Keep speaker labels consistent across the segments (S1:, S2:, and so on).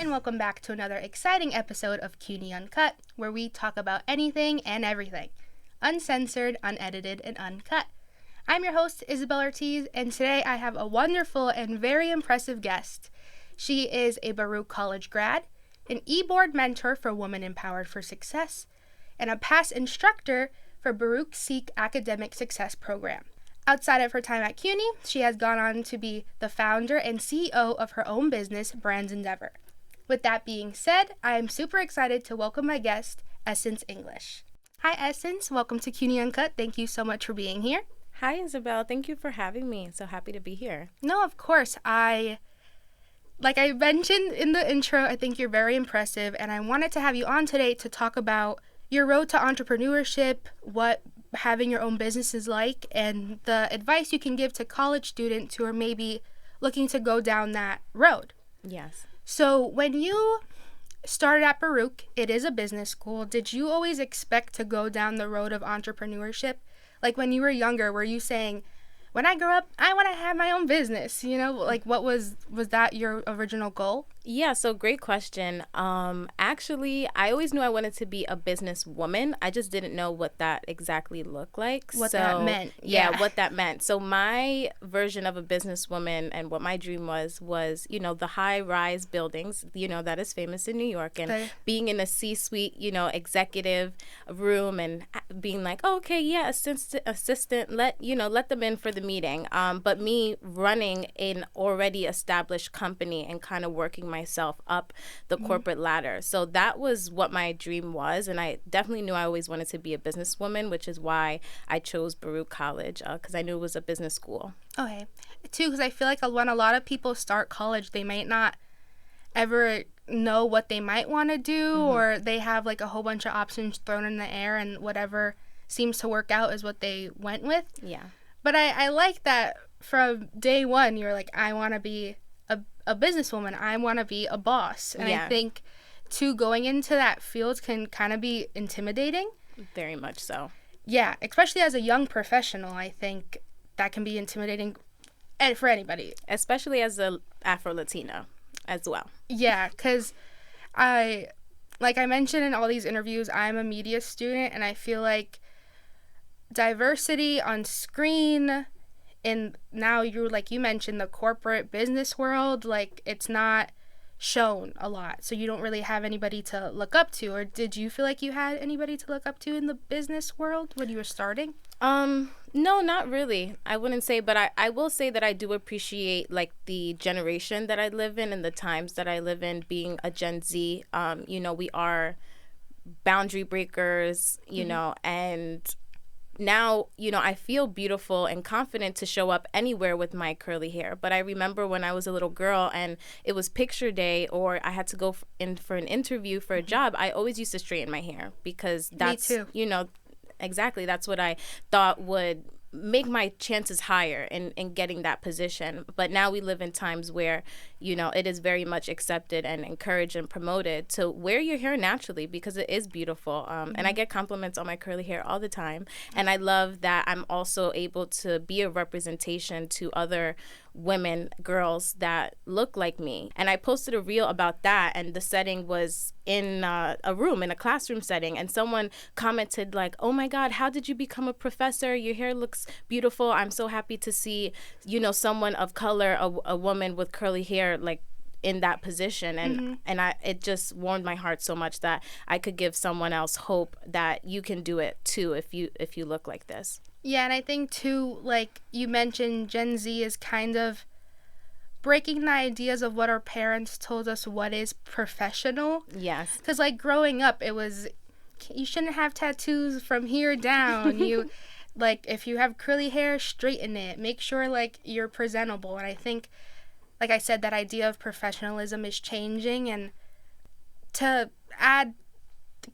S1: and welcome back to another exciting episode of CUNY Uncut, where we talk about anything and everything, uncensored, unedited, and uncut. I'm your host, Isabel Ortiz, and today I have a wonderful and very impressive guest. She is a Baruch College grad, an e-board mentor for Women Empowered for Success, and a past instructor for Baruch Seek Academic Success Program. Outside of her time at CUNY, she has gone on to be the founder and CEO of her own business, Brands Endeavor. With that being said, I am super excited to welcome my guest, Essence English. Hi, Essence. Welcome to CUNY Uncut. Thank you so much for being here.
S2: Hi, Isabel. Thank you for having me. So happy to be here.
S1: No, of course. Like I mentioned in the intro, I think you're very impressive, and I wanted to have you on today to talk about your road to entrepreneurship, what having your own business is like, and the advice you can give to college students who are maybe looking to go down that road.
S2: Yes.
S1: So when you started at Baruch, it is a business school. Did you always expect to go down the road of entrepreneurship? Like when you were younger, were you saying, when I grow up, I want to have my own business? You know, like what was that your original goal?
S2: Yeah, so great question. Actually, I always knew I wanted to be a businesswoman. I just didn't know what that exactly looked like.
S1: That meant.
S2: Yeah, what that meant. So my version of a businesswoman and what my dream was, the high-rise buildings, that is famous in New York, and being in a C-suite, executive room and being like, oh, okay, yeah, assistant, let them in for the meeting. But me running an already established company and kind of working myself up the corporate ladder. So that was what my dream was, and I definitely knew I always wanted to be a businesswoman, which is why I chose Baruch College, because I knew it was a business school.
S1: Okay. Too, because I feel like when a lot of people start college, they might not ever know what they might want to do, or they have like a whole bunch of options thrown in the air, and whatever seems to work out is what they went with.
S2: Yeah.
S1: But I like that from day one, you're like, I want to be a businesswoman. I want to be a boss. And I think, too, going into that field can kind of be intimidating.
S2: Very much so.
S1: Yeah, especially as a young professional, I think that can be intimidating for anybody.
S2: Especially as a Afro-Latina as well.
S1: Yeah, because like I mentioned in all these interviews, I'm a media student, and I feel like diversity on screen, and now you mentioned the corporate business world, like it's not shown a lot, so you don't really have anybody to look up to. Or did you feel like you had anybody to look up to in the business world when you were starting?
S2: No, not really. I wouldn't say, but I will say that I do appreciate like the generation that I live in and the times that I live in, being a Gen Z. We are boundary breakers, and now, I feel beautiful and confident to show up anywhere with my curly hair. But I remember when I was a little girl and it was picture day, or I had to go in for an interview for a job, I always used to straighten my hair, because that's,
S1: Me too.
S2: Exactly, that's what I thought would make my chances higher in getting that position. But now we live in times where, it is very much accepted and encouraged and promoted to wear your hair naturally, because it is beautiful. And I get compliments on my curly hair all the time. And I love that I'm also able to be a representation to other women, girls that look like me. And I posted a reel about that, and the setting was in a room, in a classroom setting, and someone commented like, oh my God, how did you become a professor? Your hair looks beautiful. I'm so happy to see, someone of color, a woman with curly hair, like in that position. And it just warmed my heart so much that I could give someone else hope that you can do it too if you look like this.
S1: Yeah, and I think, too, like you mentioned, Gen Z is kind of breaking the ideas of what our parents told us what is professional.
S2: Yes.
S1: Because, like, growing up, it was, you shouldn't have tattoos from here down. You, like, if you have curly hair, straighten it. Make sure, like, you're presentable. And I think, like I said, that idea of professionalism is changing. And to add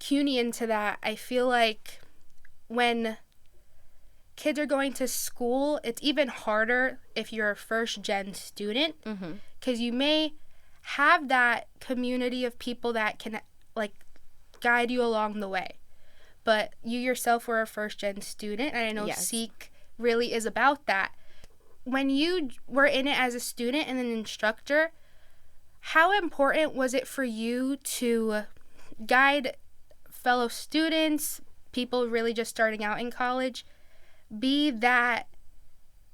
S1: CUNY into that, I feel like when kids are going to school, it's even harder if you're a first-gen student, because you may have that community of people that can, like, guide you along the way. But you yourself were a first-gen student, and I know Seek really is about that. When you were in it as a student and an instructor, how important was it for you to guide fellow students, people really just starting out in college, be that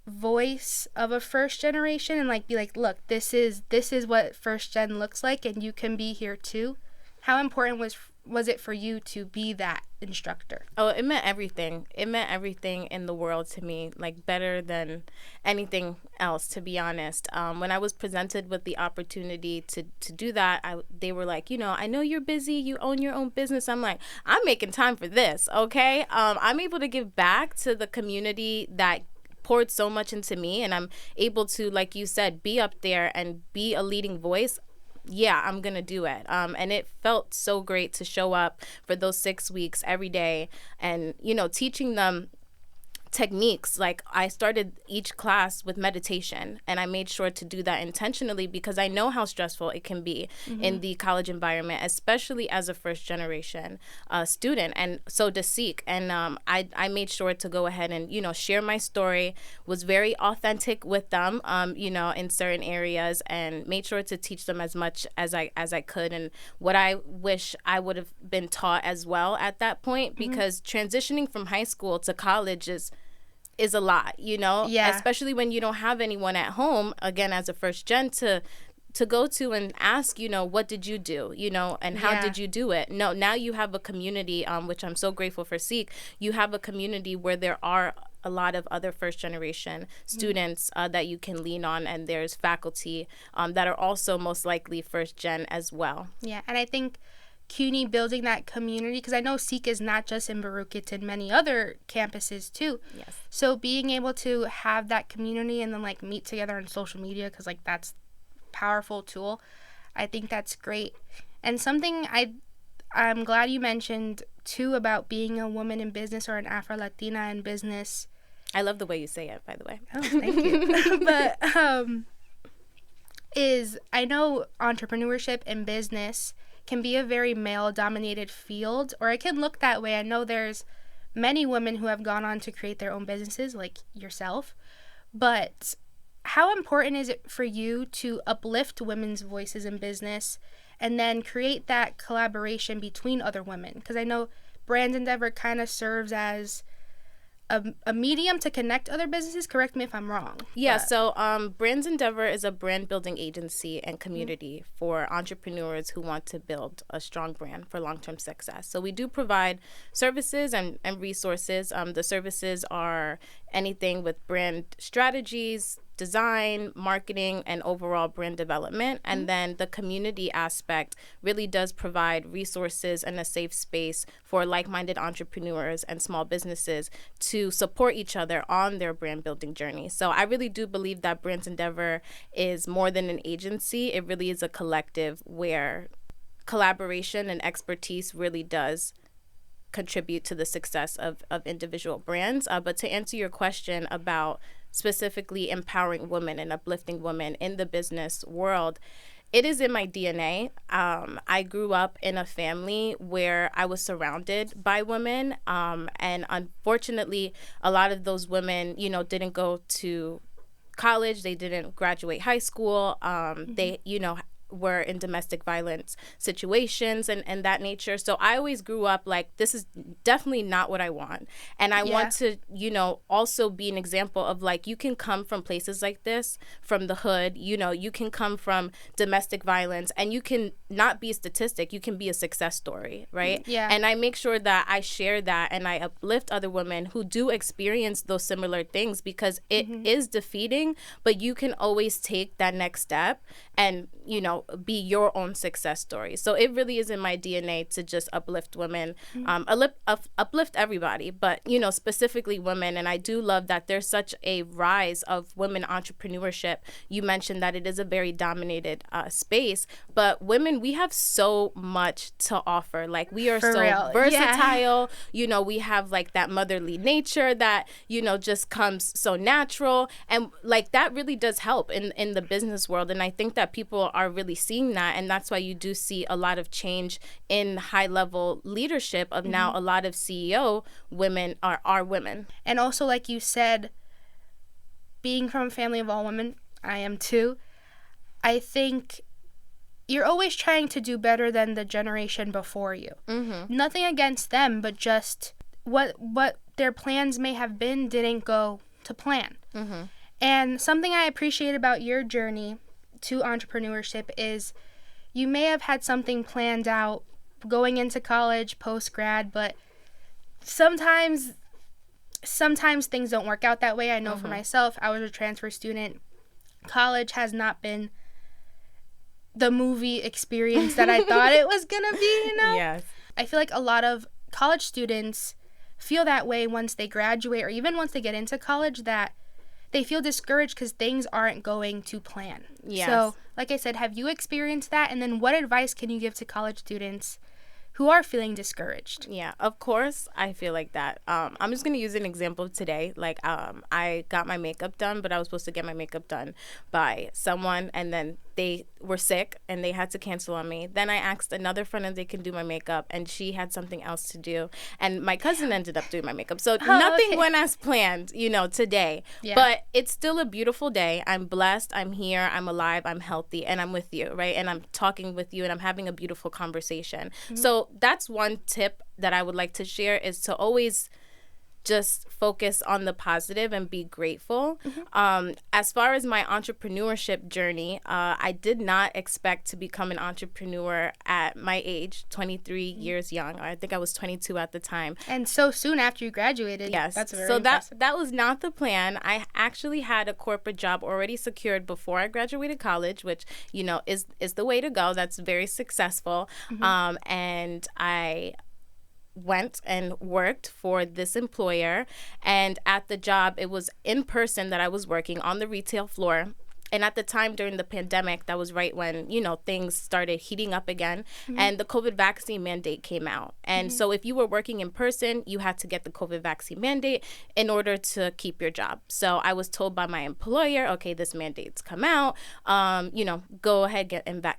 S1: voice of a first generation and like be like, look, this is what first gen looks like and you can be here too? How important was it for you to be that instructor?
S2: Oh, it meant everything. It meant everything in the world to me, like better than anything else, to be honest. When I was presented with the opportunity to do that, they were like, I know you're busy, you own your own business. I'm like, I'm making time for this, okay? I'm able to give back to the community that poured so much into me, and I'm able to, like you said, be up there and be a leading voice. Yeah, I'm going to do it. And it felt so great to show up for those 6 weeks every day and, teaching them techniques. Like I started each class with meditation, and I made sure to do that intentionally because I know how stressful it can be in the college environment, especially as a first generation student, and so to seek. And I made sure to go ahead and share my story, was very authentic with them in certain areas, and made sure to teach them as much as I could, and what I wish I would have been taught as well at that point, because transitioning from high school to college is a lot,
S1: Yeah.
S2: especially when you don't have anyone at home, again, as a first gen to go to and ask, what did you do, and how did you do it? No, now you have a community, which I'm so grateful for Seek. You have a community where there are a lot of other first generation students that you can lean on, and there's faculty that are also most likely first gen as well.
S1: Yeah, and I think CUNY building that community, because I know Seek is not just in Baruch, it's in many other campuses too.
S2: Yes.
S1: So being able to have that community and then like meet together on social media, because like that's a powerful tool, I think that's great. And something I'm glad you mentioned too about being a woman in business or an Afro-Latina in business.
S2: I love the way you say it, by the way.
S1: Oh, thank you. But I know entrepreneurship and business can be a very male-dominated field, or it can look that way. I know there's many women who have gone on to create their own businesses, like yourself. But how important is it for you to uplift women's voices in business and then create that collaboration between other women? Because I know Brands Endeavor kind of serves as a medium to connect other businesses. Correct me if I'm wrong.
S2: Yeah, so Brands Endeavor is a brand building agency and community for entrepreneurs who want to build a strong brand for long-term success. So we do provide services and resources. The services are anything with brand strategies, design, marketing, and overall brand development. And then the community aspect really does provide resources and a safe space for like-minded entrepreneurs and small businesses to support each other on their brand building journey. So I really do believe that Brands Endeavor is more than an agency. It really is a collective where collaboration and expertise really does contribute to the success of individual brands. But to answer your question about specifically empowering women and uplifting women in the business world, it is in my DNA. I grew up in a family where I was surrounded by women, and unfortunately, a lot of those women, didn't go to college. They didn't graduate high school. They, were in domestic violence situations and that nature. So I always grew up like, this is definitely not what I want. And I want to, also be an example of like, you can come from places like this, from the hood, you can come from domestic violence, and you can not be a statistic, you can be a success story, right?
S1: Yeah.
S2: And I make sure that I share that and I uplift other women who do experience those similar things, because it is defeating, but you can always take that next step and, be your own success story. So it really is in my DNA to just uplift women, uplift everybody, but, specifically women. And I do love that there's such a rise of women entrepreneurship. You mentioned that it is a very dominated space, but women, we have so much to offer. Like we are
S1: For
S2: so
S1: real.
S2: versatile, we have like that motherly nature that, just comes so natural. And like that really does help in the business world. And I think that people are really seeing that, and that's why you do see a lot of change in high level leadership of now a lot of CEO women are women.
S1: And also, like you said, being from a family of all women, I am too, I think you're always trying to do better than the generation before you. Nothing against them, but just what their plans may have been didn't go to plan. And something I appreciate about your journey to entrepreneurship is you may have had something planned out going into college, post-grad, but sometimes things don't work out that way. I know for myself, I was a transfer student. College has not been the movie experience that I thought it was gonna be, you know?
S2: Yes.
S1: I feel like a lot of college students feel that way once they graduate or even once they get into college, that they feel discouraged because things aren't going to plan.
S2: Yes.
S1: So, like I said, have you experienced that? And then what advice can you give to college students who are feeling discouraged?
S2: Yeah, of course, I feel like that. I'm just going to use an example today. Like, I got my makeup done, but I was supposed to get my makeup done by someone, and then they were sick, and they had to cancel on me. Then I asked another friend if they can do my makeup, and she had something else to do. And my cousin ended up doing my makeup. So nothing went as planned, today. Yeah. But it's still a beautiful day. I'm blessed. I'm here. I'm alive. I'm healthy. And I'm with you, right? And I'm talking with you, and I'm having a beautiful conversation. So that's one tip that I would like to share, is to always just focus on the positive and be grateful. As far as my entrepreneurship journey, I did not expect to become an entrepreneur at my age, 23 years young. I think I was 22 at the time.
S1: And so soon after you graduated.
S2: Yes.
S1: That's very
S2: so
S1: impressive.
S2: that was not the plan. I actually had a corporate job already secured before I graduated college, which, is the way to go. That's very successful. And I went and worked for this employer, and at the job, it was in person that I was working on the retail floor. And at the time during the pandemic, that was right when, things started heating up again, and the COVID vaccine mandate came out. And so if you were working in person, you had to get the COVID vaccine mandate in order to keep your job. So I was told by my employer, okay, this mandate's come out, go ahead,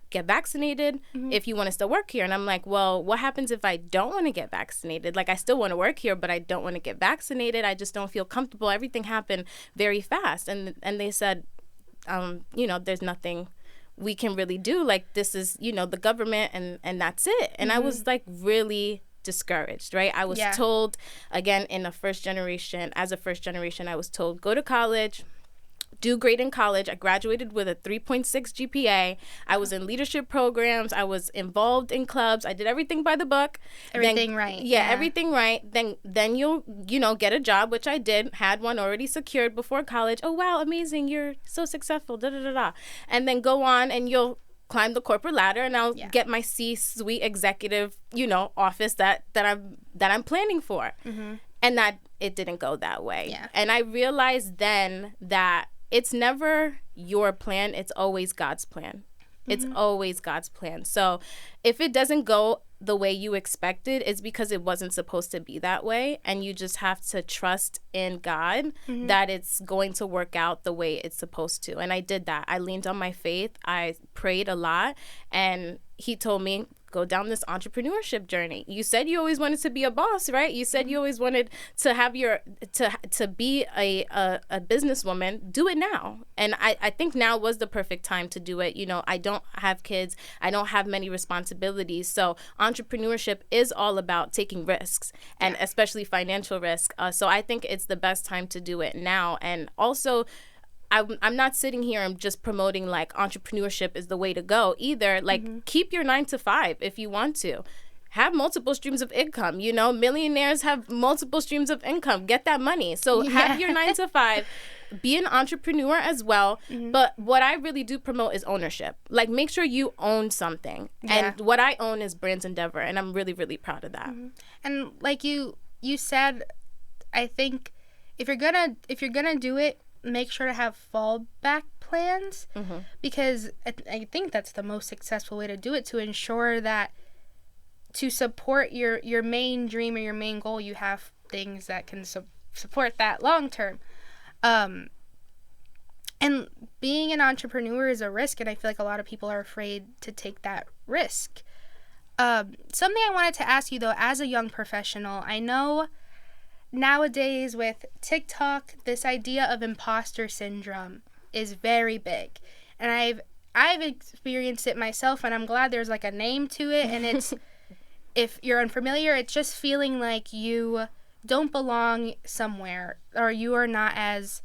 S2: get vaccinated if you want to still work here. And I'm like, well, what happens if I don't want to get vaccinated? Like, I still want to work here, but I don't want to get vaccinated. I just don't feel comfortable. Everything happened very fast. And they said, there's nothing we can really do. Like, this is, the government, and that's it. And I was like really discouraged, right? I was told, again, as a first generation, I was told, go to college, do great in college. I graduated with a 3.6 GPA. I was in leadership programs. I was involved in clubs. I did everything by the book.
S1: Everything right.
S2: Yeah, everything right. Then you'll, get a job, which I did, had one already secured before college. Oh, wow, amazing. You're so successful, da-da-da-da. And then go on and you'll climb the corporate ladder, and I'll get my C-suite executive, office that I'm planning for. And that it didn't go that way. Yeah. And I realized then that it's never your plan. It's always God's plan. It's always God's plan. So if it doesn't go the way you expected, it's because it wasn't supposed to be that way. And you just have to trust in God that it's going to work out the way it's supposed to. And I did that. I leaned on my faith. I prayed a lot. And he told me, go down this entrepreneurship journey. You said you always wanted to be a boss, right? You said you always wanted to have to be a businesswoman. Do it now. And I think now was the perfect time to do it. I don't have kids. I don't have many responsibilities. So entrepreneurship is all about taking risks, and especially financial risk. So I think it's the best time to do it now. And also, I'm not sitting here and just promoting like entrepreneurship is the way to go either. Like, keep your 9 to 5 if you want to. Have multiple streams of income. Millionaires have multiple streams of income. Get that money. So have your 9 to 5. Be an entrepreneur as well. But what I really do promote is ownership. Like, make sure you own something. And what I own is Brands Endeavor, and I'm really, really proud of that.
S1: And like you said, I think if you're gonna do it, make sure to have fallback plans, because I think that's the most successful way to do it, to ensure that to support your main dream or your main goal, you have things that can support that long term. And being an entrepreneur is a risk, and I feel like a lot of people are afraid to take that risk. Something I wanted to ask you, though, as a young professional, I know nowadays with TikTok, this idea of imposter syndrome is very big. And I've experienced it myself, and I'm glad there's like a name to it. And it's, if you're unfamiliar, it's just feeling like you don't belong somewhere, or you are not as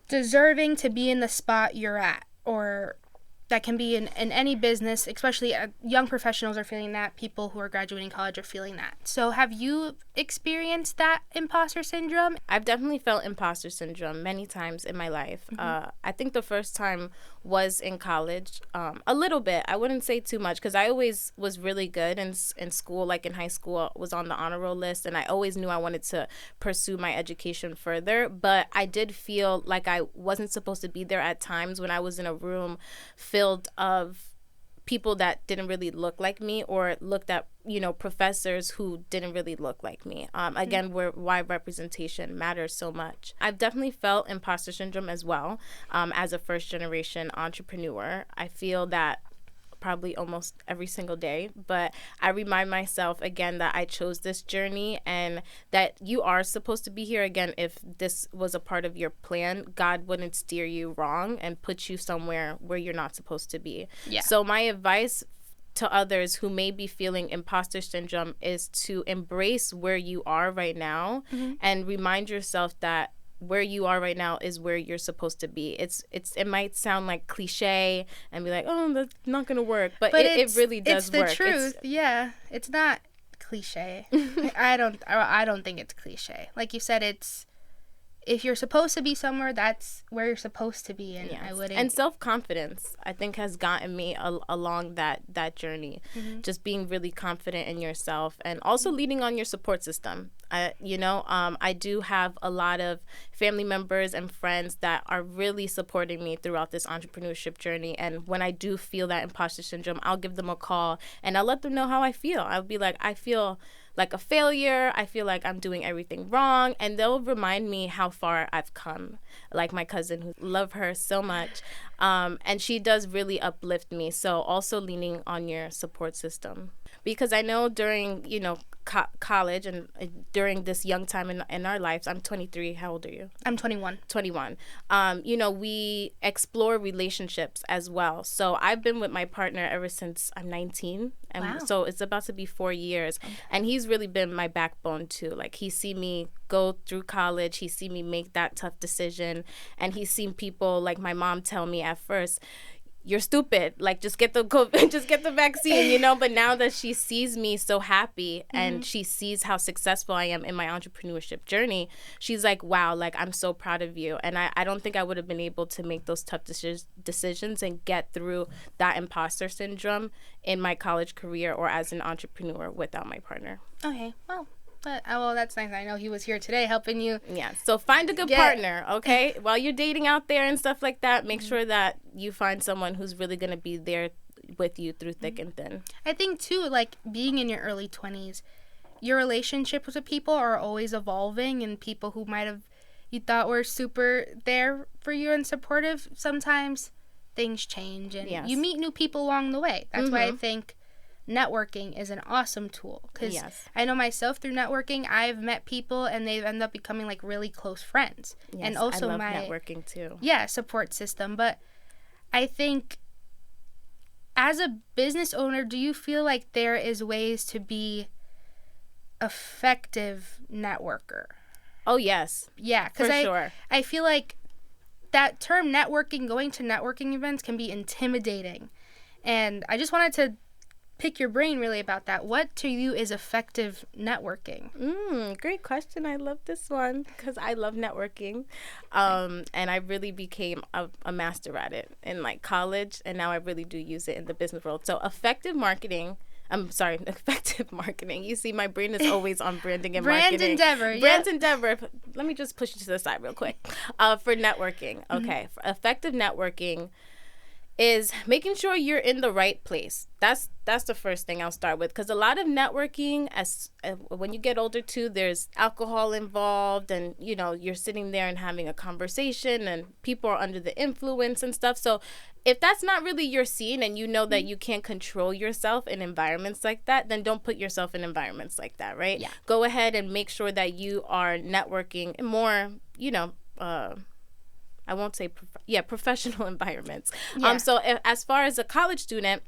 S1: deserving to be in the spot you're at, or that can be in any business, especially young professionals are feeling that, people who are graduating college are feeling that. So have you experienced that imposter syndrome?
S2: I've definitely felt imposter syndrome many times in my life. I think the first time was in college, a little bit. I wouldn't say too much, because I always was really good in school. Like in high school, was on the honor roll list, and I always knew I wanted to pursue my education further. But I did feel like I wasn't supposed to be there at times when I was in a room filled of people that didn't really look like me, or looked at, professors who didn't really look like me. Again, why representation matters so much. I've definitely felt imposter syndrome as well, as a first generation entrepreneur. I feel that probably almost every single day, but I remind myself again that I chose this journey, and that you are supposed to be here. Again, if this was a part of your plan, God wouldn't steer you wrong and put you somewhere where you're not supposed to be.
S1: Yeah.
S2: So my advice to others who may be feeling imposter syndrome is to embrace where you are right now, and remind yourself that where you are right now is where you're supposed to be. It might sound like cliche and be like, oh, that's not gonna work, but it really does work.
S1: It's the truth. Yeah, it's not cliche. I don't think it's cliche. Like you said, it's, if you're supposed to be somewhere, that's where you're supposed to be. And I wouldn't.
S2: And self-confidence, I think, has gotten me along that journey. Just being really confident in yourself, and also leaning on your support system. I do have a lot of family members and friends that are really supporting me throughout this entrepreneurship journey. And when I do feel that imposter syndrome, I'll give them a call and I'll let them know how I feel. I'll be like, I feel like a failure. I feel like I'm doing everything wrong. And they'll remind me how far I've come. Like my cousin, who love her so much. And she does really uplift me. So also leaning on your support system. Because I know during, college and during this young time in our lives, I'm 23. How old are you?
S1: I'm 21.
S2: 21. We explore relationships as well. So I've been with my partner ever since I'm 19. And
S1: wow.
S2: So it's about to be 4 years. And he's really been my backbone too. Like, he see me go through college. He see me make that tough decision. And he's seen people like my mom tell me at first, you're stupid, like just get the vaccine, but now that she sees me so happy and she sees how successful I am in my entrepreneurship journey, she's like, wow, like, I'm so proud of you. And I don't think I would have been able to make those tough decisions and get through that imposter syndrome in my college career or as an entrepreneur without my partner.
S1: Okay, well, that's nice. I know he was here today helping you.
S2: Yeah, so find a good partner, okay? While you're dating out there and stuff like that, make sure that you find someone who's really going to be there with you through thick and thin.
S1: I think, too, like, being in your early 20s, your relationships with people are always evolving, and people who might have you thought were super there for you and supportive, sometimes things change, and you meet new people along the way. That's why I think networking is an awesome tool, because I know myself through networking, I've met people and they've ended up becoming like really close friends. And also
S2: I love networking too.
S1: Support system. But I think as a business owner, do you feel like there is ways to be effective networker?
S2: Oh, yes.
S1: Yeah, because
S2: sure.
S1: I feel like that term networking, going to networking events, can be intimidating. And I just wanted to pick your brain really about that. What to you is effective networking?
S2: Great question. I love this one because I love networking. And I really became a master at it in like college, and now I really do use it in the business world. So effective marketing. You see, my brain is always on branding and marketing. Brand endeavor. Let me just push you to the side real quick. For networking. Okay. For effective networking is making sure you're in the right place. That's the first thing I'll start with, because a lot of networking, when you get older too, there's alcohol involved, and you're sitting there and having a conversation, and people are under the influence and stuff. So if that's not really your scene, and you know that you can't control yourself in environments like that, then don't put yourself in environments like that, right?
S1: Yeah.
S2: Go ahead and make sure that you are networking more, I won't say professional environments.
S1: Yeah.
S2: So as far as a college student,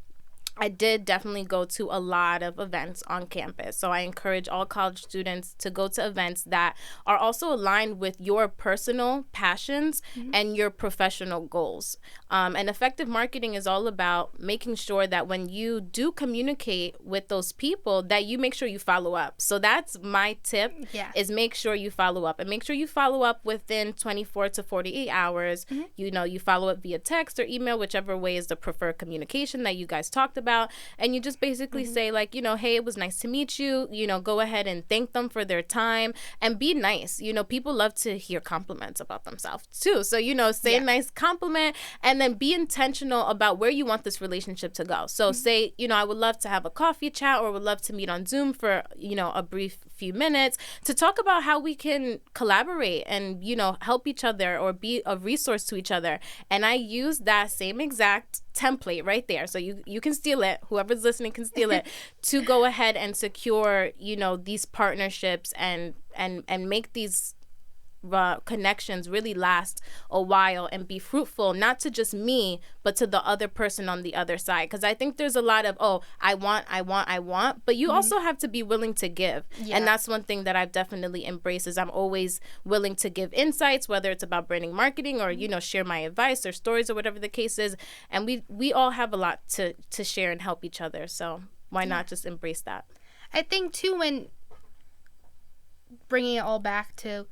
S2: I did definitely go to a lot of events on campus. So I encourage all college students to go to events that are also aligned with your personal passions and your professional goals. And effective marketing is all about making sure that when you do communicate with those people, that you make sure you follow up. So that's my tip, is make sure you follow up, and make sure you follow up within 24 to 48 hours. You know, you follow up via text or email, whichever way is the preferred communication that you guys talked about, and you just basically say, like, you know, hey, it was nice to meet you, you know, go ahead and thank them for their time and be nice. You know, people love to hear compliments about themselves too. So, you know, say a nice compliment, and then be intentional about where you want this relationship to go. So say, you know, I would love to have a coffee chat, or would love to meet on Zoom for, you know, a brief few minutes to talk about how we can collaborate and, you know, help each other or be a resource to each other. And I use that same exact template right there. So you can steal it. Whoever's listening can steal it to go ahead and secure, you know, these partnerships and make these connections really last a while and be fruitful, not to just me, but to the other person on the other side. Because I think there's a lot of, oh, I want, but you also have to be willing to give. And that's one thing that I've definitely embraced, is I'm always willing to give insights, whether it's about branding, marketing, or, you know, share my advice or stories or whatever the case is. And we all have a lot to share and help each other. So why not just embrace that?
S1: I think too, when bringing it all back to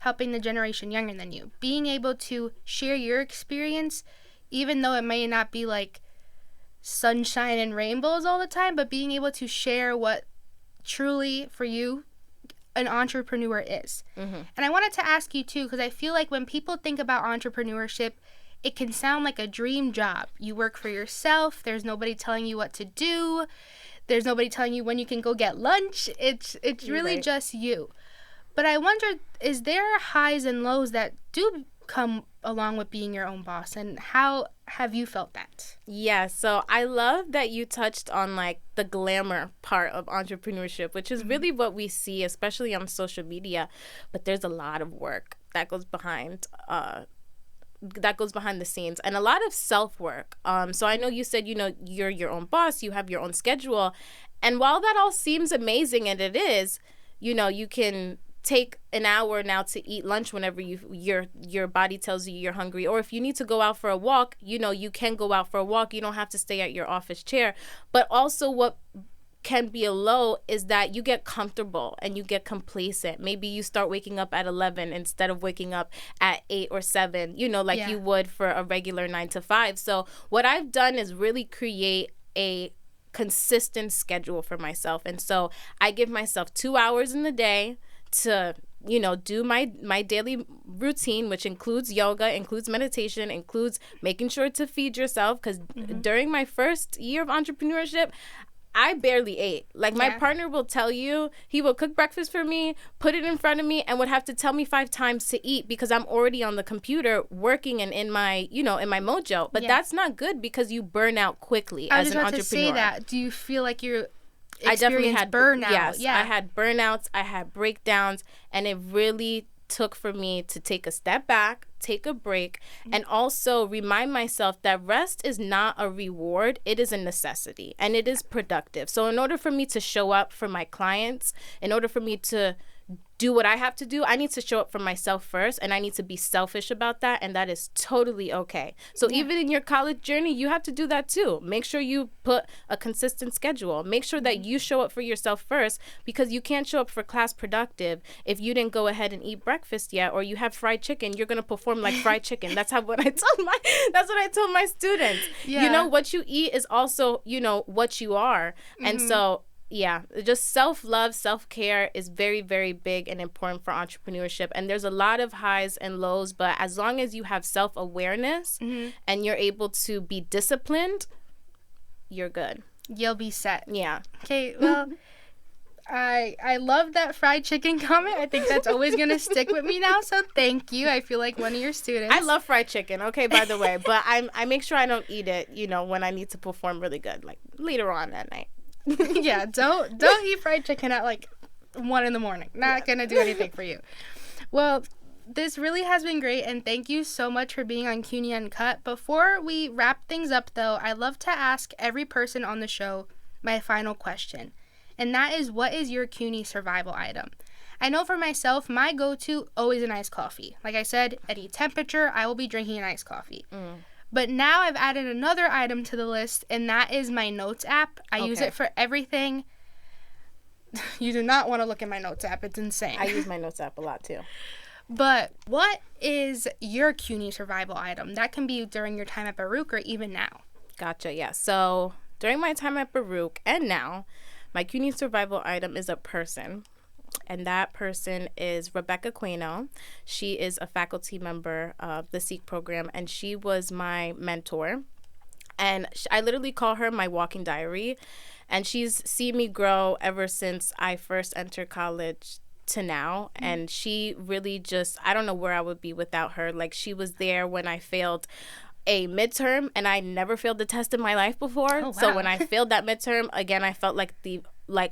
S1: helping the generation younger than you, being able to share your experience, even though it may not be like sunshine and rainbows all the time, but being able to share what truly for you an entrepreneur is. And I wanted to ask you too, because I feel like when people think about entrepreneurship, it can sound like a dream job. You work for yourself. There's nobody telling you what to do. There's nobody telling you when you can go get lunch. It's really just you. But I wonder, is there highs and lows that do come along with being your own boss, and how have you felt that?
S2: Yeah, so I love that you touched on like the glamour part of entrepreneurship, which is really what we see, especially on social media. But there's a lot of work that goes behind the scenes, and a lot of self-work. So I know you said, you know, you're your own boss, you have your own schedule. And while that all seems amazing, and it is, you know, you can take an hour now to eat lunch whenever your body tells you you're hungry, or if you need to go out for a walk, you know, you can go out for a walk. You don't have to stay at your office chair. But also what can be a low is that you get comfortable and you get complacent. Maybe you start waking up at 11 instead of waking up at 8 or 7, you know, like you would for a regular 9 to 5. So what I've done is really create a consistent schedule for myself. And so I give myself 2 hours in the day to, you know, do my daily routine, which includes yoga, includes meditation, includes making sure to feed yourself. Because during my first year of entrepreneurship, I barely ate. Like, my partner will tell you, he will cook breakfast for me, put it in front of me, and would have to tell me 5 times to eat, because I'm already on the computer working and in my, you know, in my mojo. But that's not good, because you burn out quickly as an entrepreneur. I was about to say that.
S1: Do you feel like you're
S2: I definitely had
S1: burnout?
S2: Yes, I had burnouts, I had breakdowns, and it really took for me to take a step back, take a break, and also remind myself that rest is not a reward, it is a necessity, and it is productive. So in order for me to show up for my clients, in order for me to do what I have to do, I need to show up for myself first, and I need to be selfish about that, and that is totally okay. So even in your college journey, you have to do that too. Make sure you put a consistent schedule. Make sure that you show up for yourself first, because you can't show up for class productive if you didn't go ahead and eat breakfast yet, or you have fried chicken. You're gonna perform like fried chicken. That's what I told my students. You know, what you eat is also, you know, what you are. And so yeah, just self-love, self-care is very, very big and important for entrepreneurship. And there's a lot of highs and lows, but as long as you have self-awareness and you're able to be disciplined, you're good.
S1: You'll be set.
S2: Yeah.
S1: Okay, well, I love that fried chicken comment. I think that's always going to stick with me now, so thank you. I feel like one of your students.
S2: I love fried chicken, okay, by the way, but I make sure I don't eat it, you know, when I need to perform really good, like later on that night.
S1: Yeah, don't eat fried chicken at like 1 a.m. Not gonna do anything for you. Well, this really has been great, and thank you so much for being on CUNY Uncut. Before we wrap things up, though, I love to ask every person on the show my final question, and that is, what is your CUNY survival item? I know for myself, my go-to, always an iced coffee. Like I said, any temperature, I will be drinking an iced coffee. But now I've added another item to the list, and that is my Notes app. I use it for everything. You do not want to look at my Notes app. It's insane.
S2: I use my Notes app a lot, too.
S1: But what is your CUNY survival item? That can be during your time at Baruch or even now.
S2: Gotcha, yeah. So during my time at Baruch and now, my CUNY survival item is a person. And that person is Rebecca Queno. She is a faculty member of the SEEK program, and she was my mentor. And I literally call her my walking diary. And she's seen me grow ever since I first entered college to now. And she really just, I don't know where I would be without her. Like, she was there when I failed a midterm, and I never failed the test in my life before.
S1: Oh, wow.
S2: So when I failed that midterm, again, I felt like the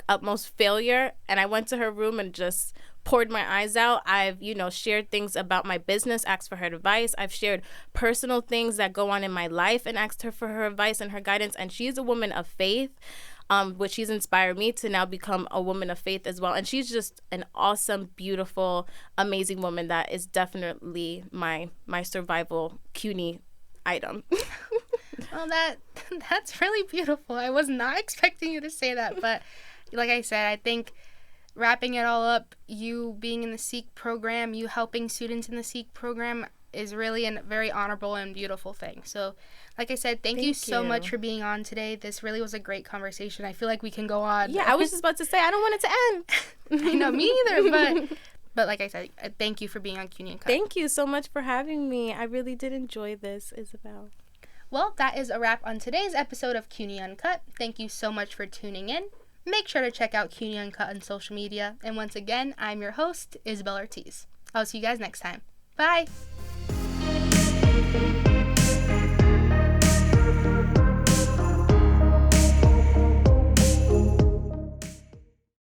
S2: utmost failure, and I went to her room and just poured my eyes out. I've shared things about my business, asked for her advice. I've shared personal things that go on in my life and asked her for her advice and her guidance. And she's a woman of faith, which she's inspired me to now become a woman of faith as well. And she's just an awesome, beautiful, amazing woman that is definitely my survival CUNY item.
S1: Well, that's really beautiful. I was not expecting you to say that, but like I said, I think wrapping it all up, you being in the SEEK program, you helping students in the SEEK program is really a very honorable and beautiful thing. So, like I said, thank you so much for being on today. This really was a great conversation. I feel like we can go on.
S2: Yeah, I was just about to say, I don't want it to end.
S1: I know, me either, but like I said, thank you for being on CUNY Uncut.
S2: Thank you so much for having me. I really did enjoy this, Isabel.
S1: Well, that is a wrap on today's episode of CUNY Uncut. Thank you so much for tuning in. Make sure to check out CUNY Uncut on social media. And once again, I'm your host, Isabel Ortiz. I'll see you guys next time. Bye!